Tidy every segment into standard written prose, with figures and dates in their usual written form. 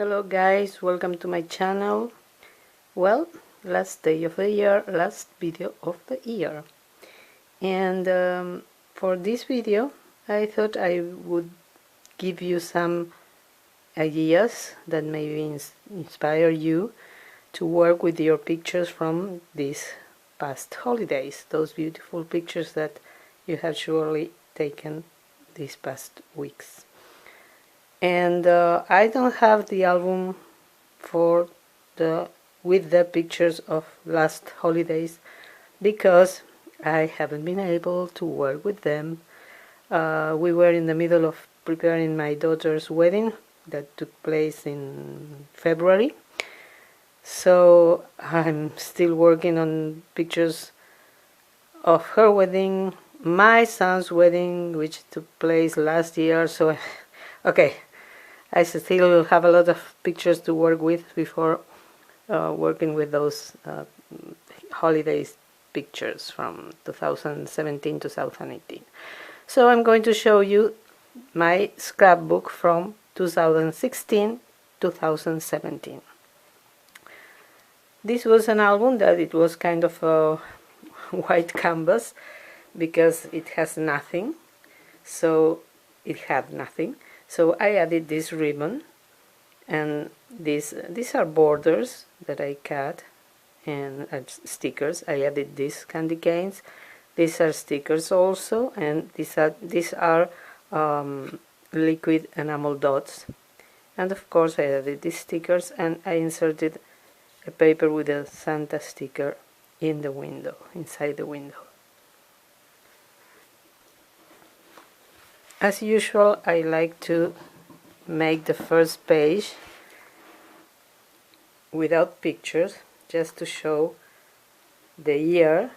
Hello guys, welcome to my channel. Well, last day of the year, last video of the year. And for this video I thought I would give you some ideas that maybe inspire you to work with your pictures from these past holidays, those beautiful pictures that you have surely taken these past weeks. And I don't have the album for with the pictures of last holidays because I haven't been able to work with them. We were in the middle of preparing my daughter's wedding that took place in February, so I'm still working on pictures of her wedding, my son's wedding, which took place last year. So okay, I still have a lot of pictures to work with before working with those holidays pictures from 2017-2018. So I'm going to show you my scrapbook from 2016-2017. This was an album that it was kind of a white canvas because it has nothing, so it had nothing. So I added this ribbon, and these are borders that I cut, and stickers. I added these candy canes. These are stickers also, and these are liquid enamel dots. And of course I added these stickers, and I inserted a paper with a Santa sticker in the window, inside the window. As usual, I like to make the first page without pictures, just to show the year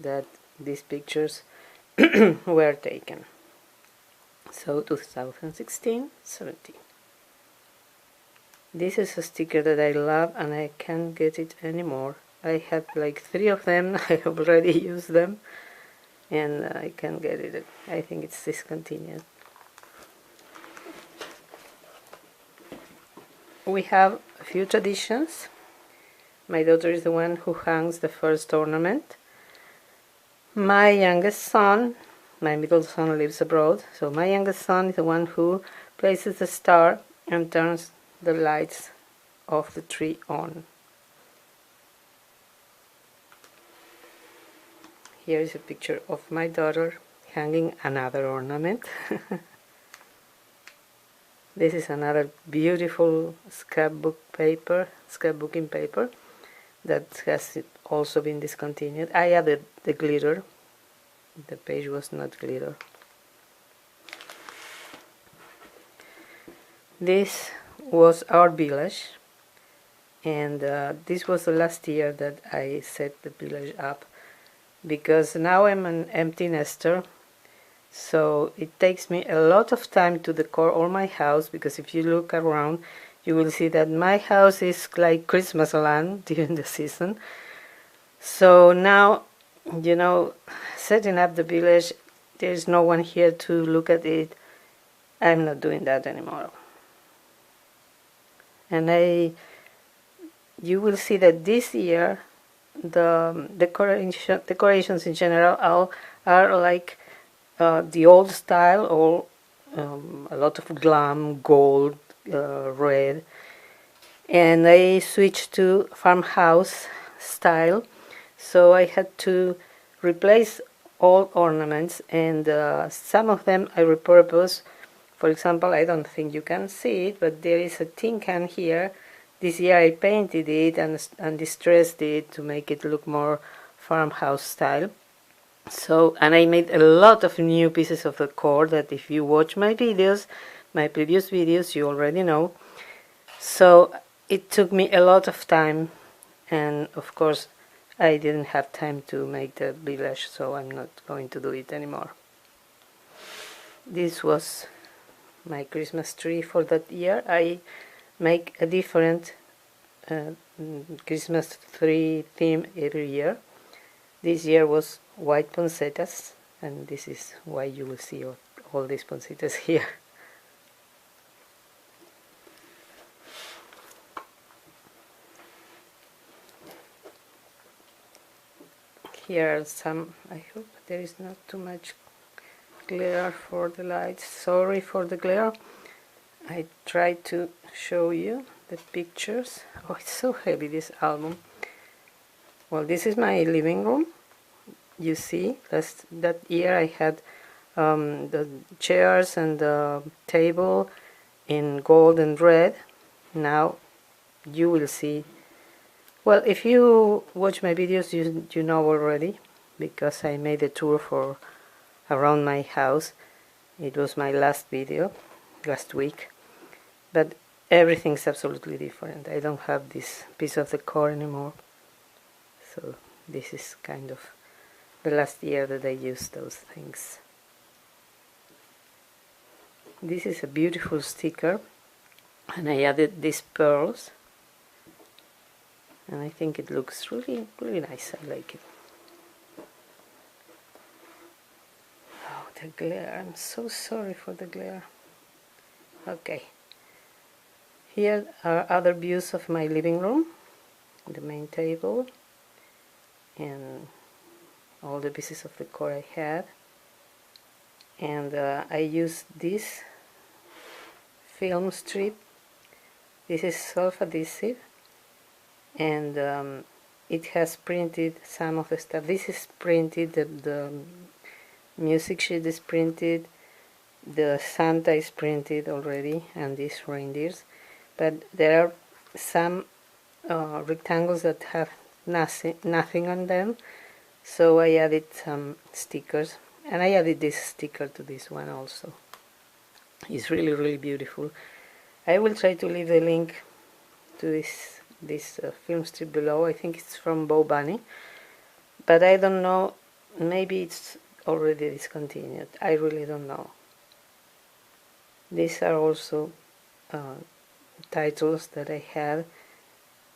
that these pictures were taken. So 2016-17. This is a sticker that I love and I can't get it anymore. I have like 3 of them. I already used them and I can't get it. I think it's discontinued. We have a few traditions. My daughter is the one who hangs the first ornament. My youngest son, my middle son lives abroad, so my youngest son is the one who places the star and turns the lights of the tree on. Here is a picture of my daughter hanging another ornament. This is another beautiful scrapbooking paper that has also been discontinued. I added the glitter. The page was not glitter. This was our village, and this was the last year that I set the village up, because now I'm an empty nester, so it takes me a lot of time to decor all my house, because if you look around you will see that my house is like Christmas land during the season. So now, you know, setting up the village, there's no one here to look at it. I'm not doing that anymore. And you will see that this year the decorations in general are like the old style, or a lot of glam, gold, red, and I switched to farmhouse style, so I had to replace all ornaments, and some of them I repurpose. For example, I don't think you can see it, but there is a tin can here. This year I painted it and distressed it to make it look more farmhouse style. So, and I made a lot of new pieces of decor that if you watch my videos, my previous videos, you already know. So it took me a lot of time, and of course I didn't have time to make the village, so I'm not going to do it anymore. This was my Christmas tree for that year. I make a different Christmas tree theme every year. This year was white poinsettias, and this is why you will see all these poinsettias here. here are some, I hope there is not too much glare for the lights, sorry for the glare. I tried to show you the pictures. Oh, it's so heavy, this album. Well, this is my living room. You see, that year I had the chairs and the table in gold and red. Now you will see, well, if you watch my videos, you know already, because I made a tour for around my house. It was my last video last week, but everything's absolutely different. I don't have this piece of decor anymore, so this is kind of the last year that I used those things. This is a beautiful sticker, and I added these pearls, and I think it looks really nice. I like it. Oh, the glare, I'm so sorry for the glare. Okay, here are other views of my living room, the main table, and all the pieces of decor I had. And I used this film strip. This is self-adhesive, and it has printed some of the stuff. This is printed, the music sheet is printed, the Santa is printed already, and these reindeers. But there are some rectangles that have nothing on them, so I added some stickers, and I added this sticker to this one also. It's really beautiful. I will try to leave the link to this film strip below. I think it's from Bo Bunny, but I don't know, maybe it's already discontinued. I really don't know. These are also titles that I had,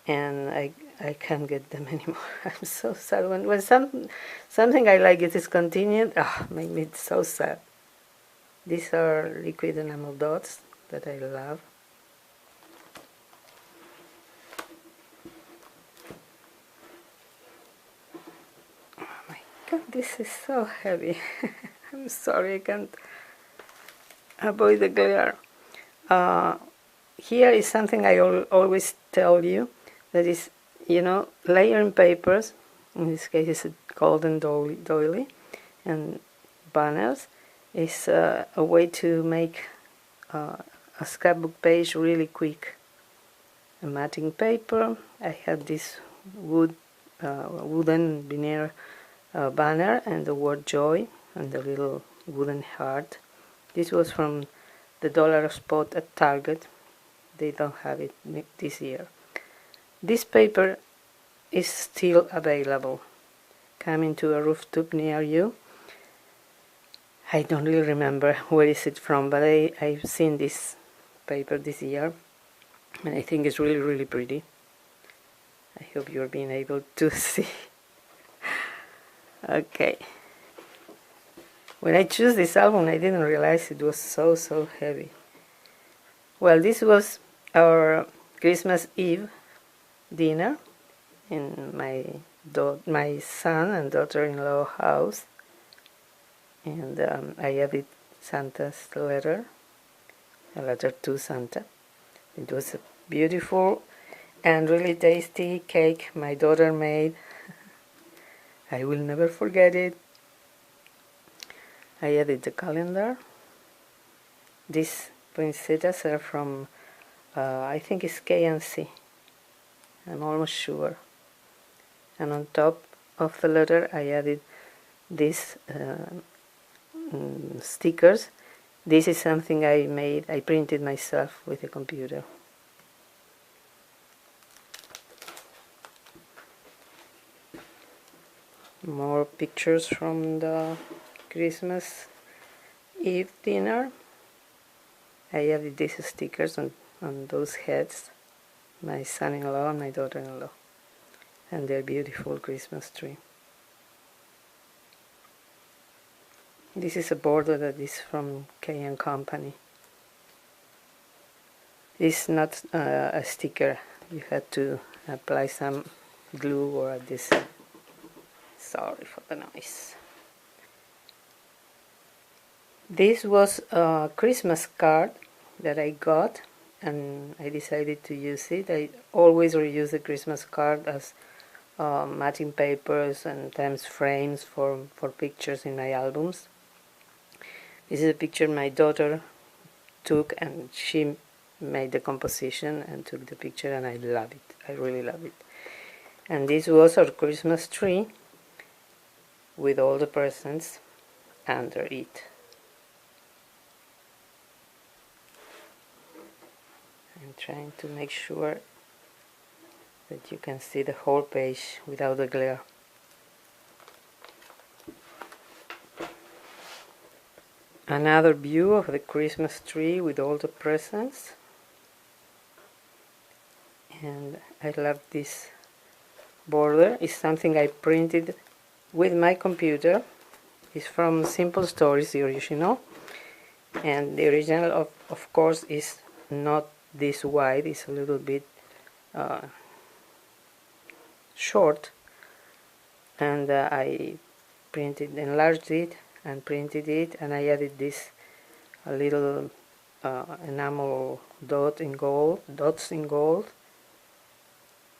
and I can't get them anymore. I'm so sad. When something I like is discontinued, make me so sad. These are liquid enamel dots that I love. Oh my god, this is so heavy. I'm sorry, I can't avoid the glare. Here is something I always tell you, that is, layering papers. In this case it's a golden doily and banners is a way to make a scrapbook page really quick. A matting paper. I had this wooden veneer banner and the word joy and the little wooden heart. This was from the dollar spot at Target. They don't have it this year. This paper is still available. Coming to a rooftop near you. I don't really remember where is it from, but I've seen this paper this year, and I think it's really pretty. I hope you're being able to see. Okay. When I chose this album, I didn't realize it was so heavy. Well, this was our Christmas Eve dinner in my son and daughter-in-law house, and I added Santa's letter, a letter to Santa. It was a beautiful and really tasty cake my daughter made. I will never forget it. I added the calendar. These poinsettias are from, I think it's K&C. I'm almost sure. And on top of the letter I added these stickers. This is something I printed myself with a computer. More pictures from the Christmas Eve dinner. I added these stickers on those heads, my son-in-law and my daughter-in-law, and their beautiful Christmas tree. This is a border that is from K & Company. It's not a sticker. You had to apply some glue or adhesive. Sorry for the noise. This was a Christmas card that I got, and I decided to use it. I always reuse the Christmas card as matching papers and times frames for pictures in my albums. This is a picture my daughter took, and she made the composition and took the picture, and I love it. I really love it. And this was our Christmas tree with all the presents under it. I'm trying to make sure that you can see the whole page without the glare. Another view of the Christmas tree with all the presents. And I love this border. It's something I printed with my computer. It's from Simple Stories, the original. And the original, of course, is not this wide. It's a little bit short. And I enlarged it and printed it, and I added this a little enamel dots in gold,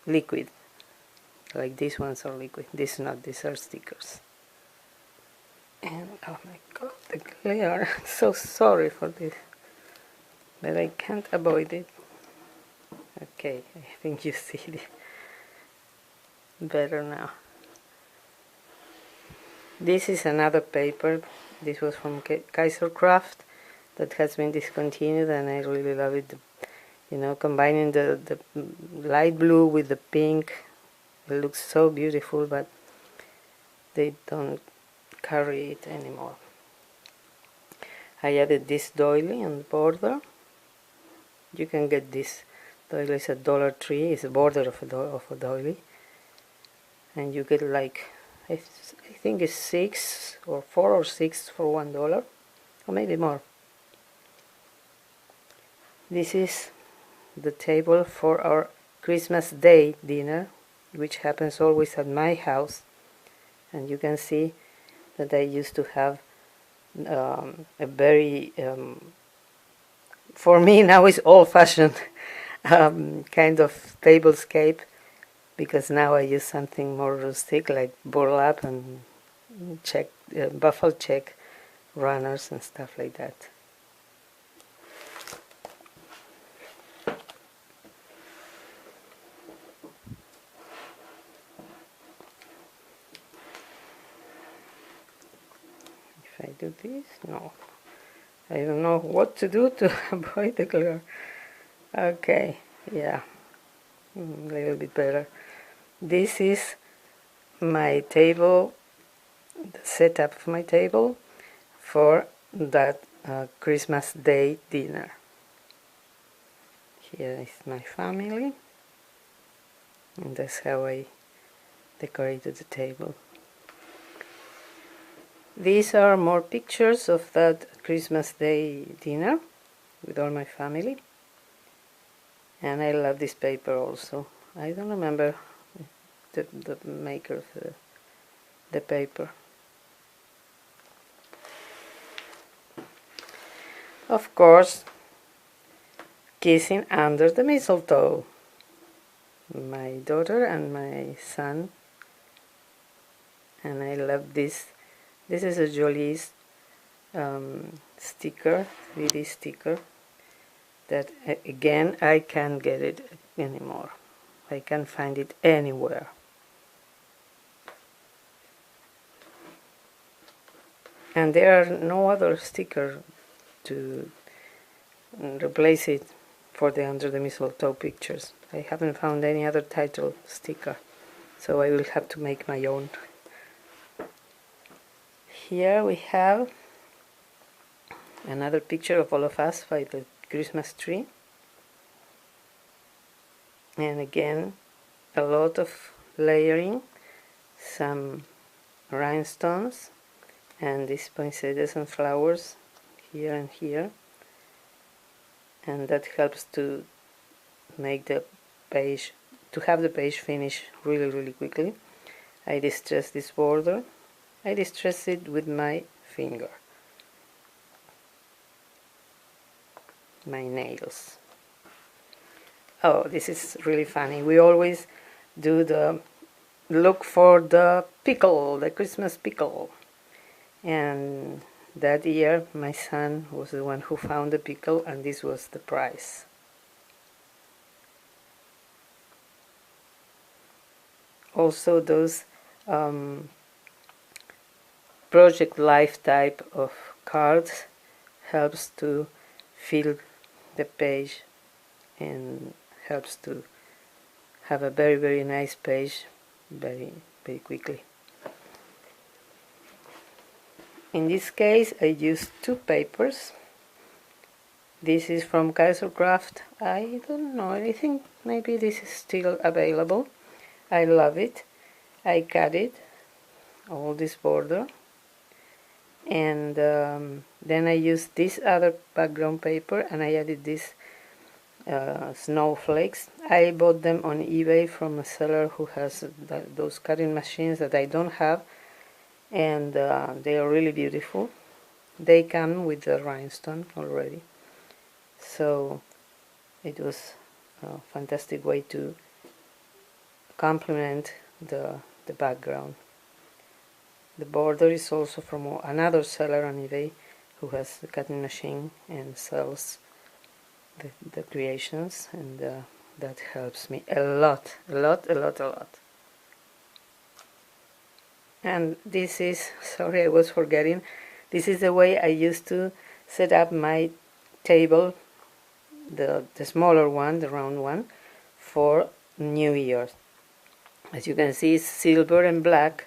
liquid, like these ones are liquid. These not, these are stickers. And oh my god, the glare! So sorry for this, but I can't avoid it. Okay, I think you see it better now. This is another paper. This was from Kaiser Craft that has been discontinued, and I really love it. You know, combining the light blue with the pink, it looks so beautiful, but they don't carry it anymore. I added this doily on the border. You can get this doily. It's a Dollar Tree. It's a border of a doily, and you get like I think it's 6 or 4 or 6 for $1, or maybe more. This is the table for our Christmas Day dinner, which happens always at my house, and you can see that I used to have a very for me now it's old-fashioned kind of tablescape, because now I use something more rustic like burlap and buffalo check runners and stuff like that. If I do this, no, I don't know what to do to avoid the glare. Okay, yeah, a little bit better. This is my table, the setup of my table for that Christmas Day dinner. Here is my family, and that's how I decorated the table. These are more pictures of that Christmas Day dinner with all my family, and I love this paper also. I don't remember the maker of the paper. Of course, kissing under the mistletoe. My daughter and my son, and I love this. This is a Jolie sticker, 3D sticker, that again I can't get it anymore. I can't find it anywhere. And there are no other sticker to replace it for the Under the Mistletoe pictures. I haven't found any other title sticker, so I will have to make my own. Here we have another picture of all of us by the Christmas tree, and again a lot of layering, some rhinestones, and these poinsettias and flowers here and here, and that helps to make the page, to have the page finish really quickly. I distress this border. I distress it with my finger, my nails. Oh, this is really funny. We always do the look for the pickle, the Christmas pickle. And that year my son was the one who found the pickle, and this was the prize. Also those project life type of cards helps to fill the page and helps to have a very nice page very quickly. In this case I used two papers. This is from Kaisercraft. I don't know, I think maybe this is still available. I love it. I cut it, all this border, and then I used this other background paper and I added this snowflakes. I bought them on eBay from a seller who has those cutting machines that I don't have, and they are really beautiful. They come with the rhinestone already, so it was a fantastic way to complement the background. The border is also from another seller on eBay who has the cutting machine and sells the creations, and that helps me a lot. And this is, sorry I was forgetting, this is the way I used to set up my table, the smaller one, the round one, for New Year. As you can see, it's silver and black.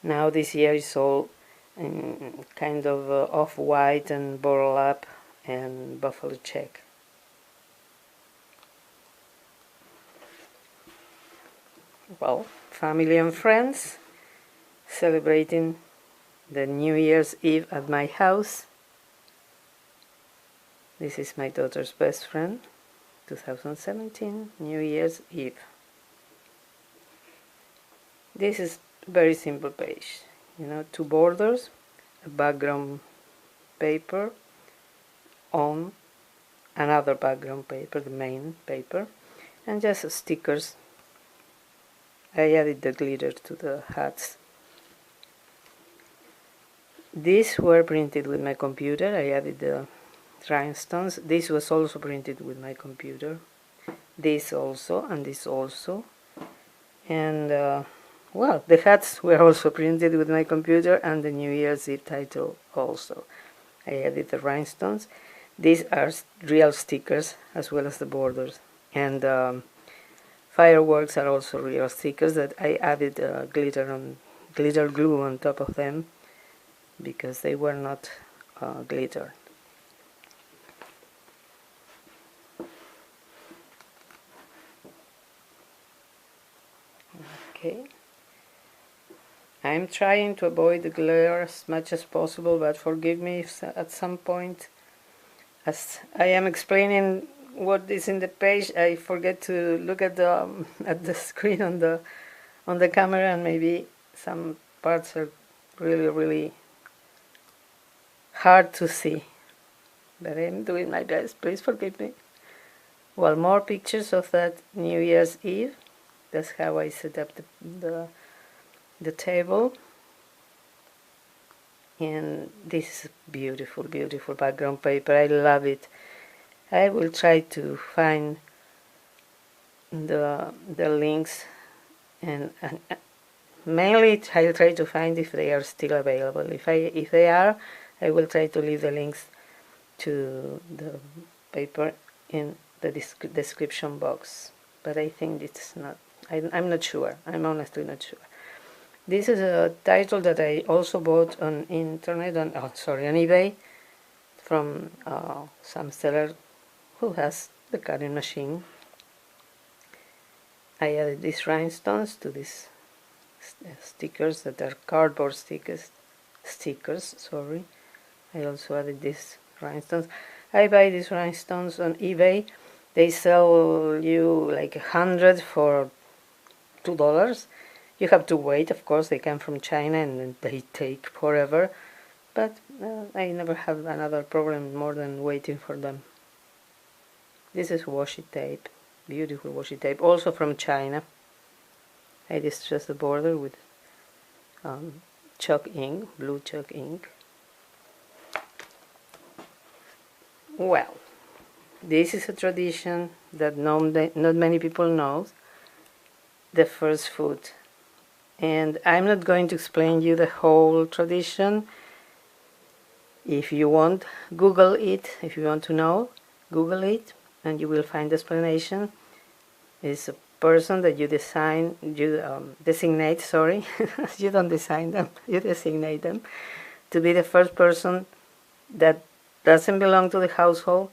Now this year is all kind of off-white and burlap and buffalo check. Well, family and friends celebrating the New Year's Eve at my house. This is my daughter's best friend, 2017, New Year's Eve. This is a very simple page, you know, two borders, a background paper on another background paper, the main paper, and just stickers. I added the glitter to the hats. These were printed with my computer. I added the rhinestones. This was also printed with my computer. This also, and this also. And well, the hats were also printed with my computer, and the New Year's Eve title also. I added the rhinestones. These are real stickers as well as the borders. And fireworks are also real stickers that I added glitter glue on top of them because they were not glittered. Okay. I'm trying to avoid the glare as much as possible, but forgive me if at some point, as I am explaining what is in the page, I forget to look at the screen on the camera, and maybe some parts are really hard to see. But I'm doing my best. Please forgive me. Well, more pictures of that New Year's Eve. That's how I set up the table. And this is beautiful background paper. I love it. I will try to find the links, and mainly I'll try to find if they are still available. If they are, I will try to leave the links to the paper in the description box. But I think it's not. I'm not sure. I'm honestly not sure. This is a title that I also bought on internet, on eBay, from some seller who has the cutting machine. I added these rhinestones to these stickers that are cardboard stickers. Sorry. I also added these rhinestones. I buy these rhinestones on eBay. They sell you like 100 for $2. You have to wait, of course, they come from China and they take forever, but I never have another problem more than waiting for them. This is washi tape, beautiful washi tape, also from China. I distressed the border with chalk ink, blue chalk ink. Well, this is a tradition that not many people know, the first food. And I'm not going to explain you the whole tradition. If you want, Google it. If you want to know, Google it, and you will find the explanation. It's a person that you designate, sorry, you don't design them, you designate them to be the first person that doesn't belong to the household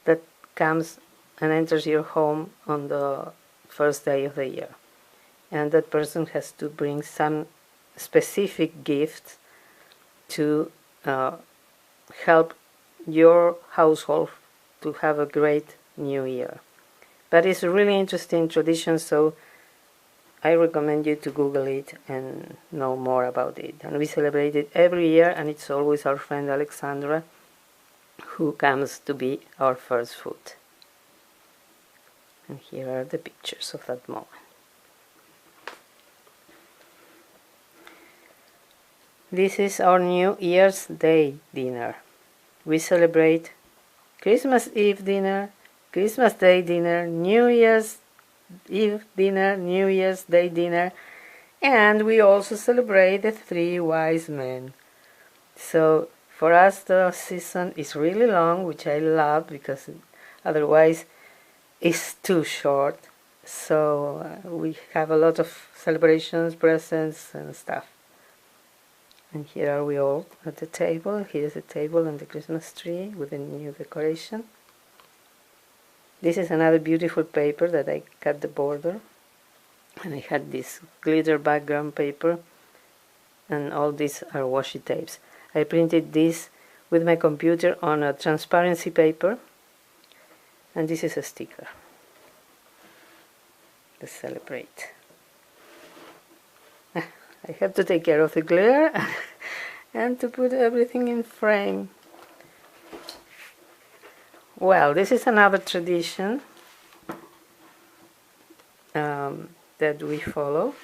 that comes and enters your home on the first day of the year. And that person has to bring some specific gift to help your household to have a great new year. But it's a really interesting tradition, so I recommend you to Google it and know more about it. And we celebrate it every year, and it's always our friend Alexandra who comes to be our first food. And here are the pictures of that moment. This is our New Year's Day dinner. We celebrate Christmas Eve dinner, Christmas Day dinner, New Year's Eve dinner, New Year's Day dinner, and we also celebrate the 3 wise men. So for us the season is really long, which I love because otherwise it's too short. So we have a lot of celebrations, presents and stuff. And here are we all at the table. Here's the table and the Christmas tree with a new decoration. This is another beautiful paper that I cut the border. And I had this glitter background paper. And all these are washi tapes. I printed this with my computer on a transparency paper. And this is a sticker to celebrate. I have to take care of the glare and to put everything in frame. Well, this is another tradition that we follow.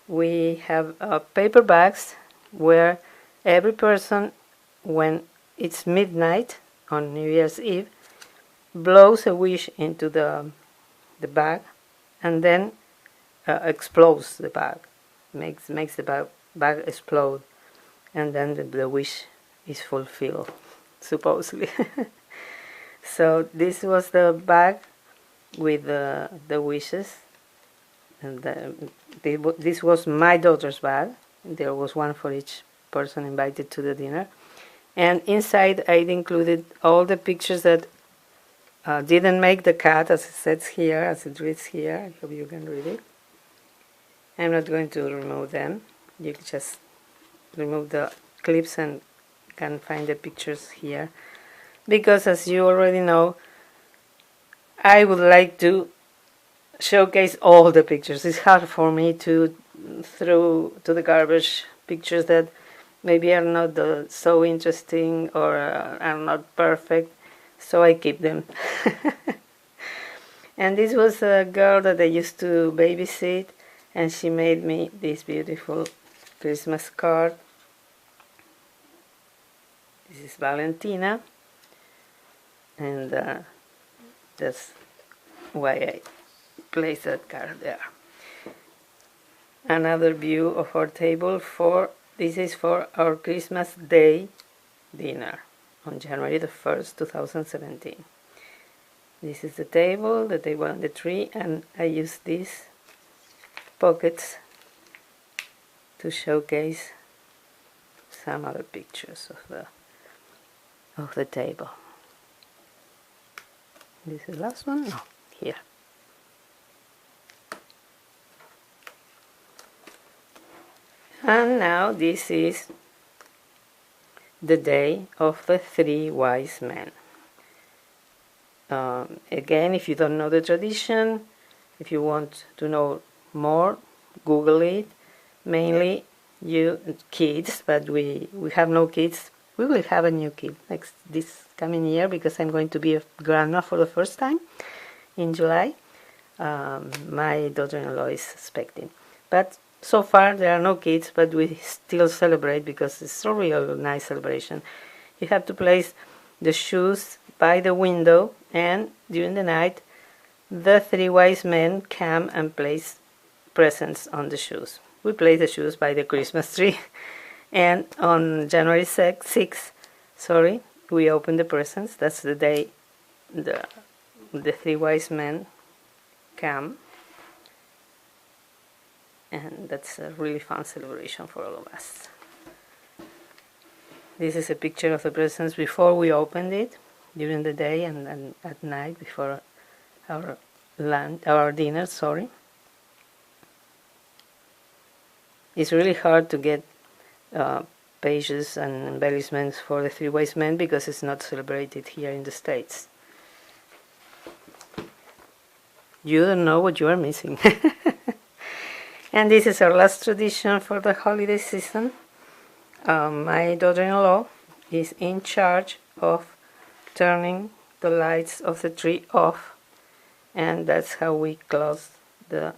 We have paper bags where every person, when it's midnight on New Year's Eve, blows a wish into the bag and then explodes the bag. Makes the bag explode, and then the wish is fulfilled, supposedly. So this was the bag with the wishes, and this was my daughter's bag. There was one for each person invited to the dinner, and inside I included all the pictures that didn't make the cut, as it says here, as it reads here. I hope you can read it. I'm not going to remove them. You can just remove the clips and can find the pictures here. Because as you already know, I would like to showcase all the pictures. It's hard for me to throw to the garbage pictures that maybe are not so interesting or are not perfect, so I keep them. And this was a girl that I used to babysit, and she made me this beautiful Christmas card. This is Valentina, and that's why I placed that card there. Another view of our table this is for our Christmas Day dinner on January the 1st, 2017. This is the table and the tree, and I use these pockets to showcase some other pictures of the table. This is the last one? No, here. And now this is the day of the 3 wise men. Again, if you don't know the tradition, if you want to know more, Google it. Mainly you kids, but we have no kids. We will have a new kid this coming year because I'm going to be a grandma for the first time in July. My daughter-in-law is expecting, but so far there are no kids, but we still celebrate because it's a real nice celebration. You have to place the shoes by the window, and during the night the three wise men come and place presents on the shoes. We place the shoes by the Christmas tree, and on January 6th, we open the presents. That's the day the three wise men come, and that's a really fun celebration for all of us. This is a picture of the presents before we opened it, during the day and at night before our dinner. It's really hard to get pages and embellishments for the three wise men because it's not celebrated here in the States. You don't know what you are missing. And this is our last tradition for the holiday season. My daughter-in-law is in charge of turning the lights of the tree off, and that's how we close the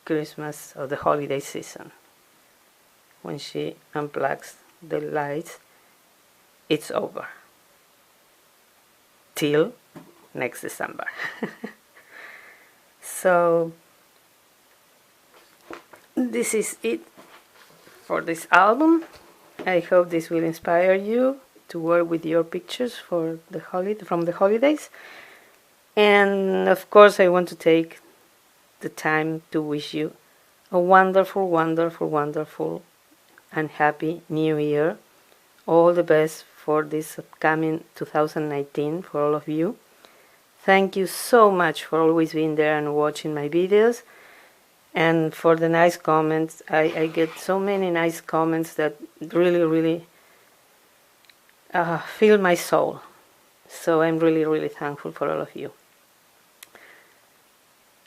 Christmas or the holiday season. When she unplugs the lights, it's over till next December. So this is it for this album. I hope this will inspire you to work with your pictures for the from the holidays. And of course I want to take the time to wish you a wonderful, wonderful, wonderful and happy new year. All the best for this upcoming 2019 for all of you. Thank you so much for always being there and watching my videos, and for the nice comments. I get so many nice comments that really fill my soul. So I'm really thankful for all of you.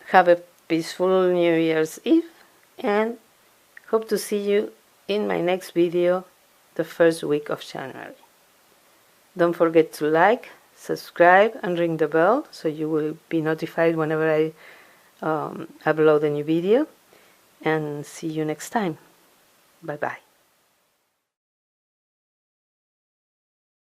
Have a peaceful New Year's Eve, and hope to see you in my next video the first week of January. Don't forget to like, subscribe and ring the bell so you will be notified whenever I upload a new video, and see you next time. Bye bye.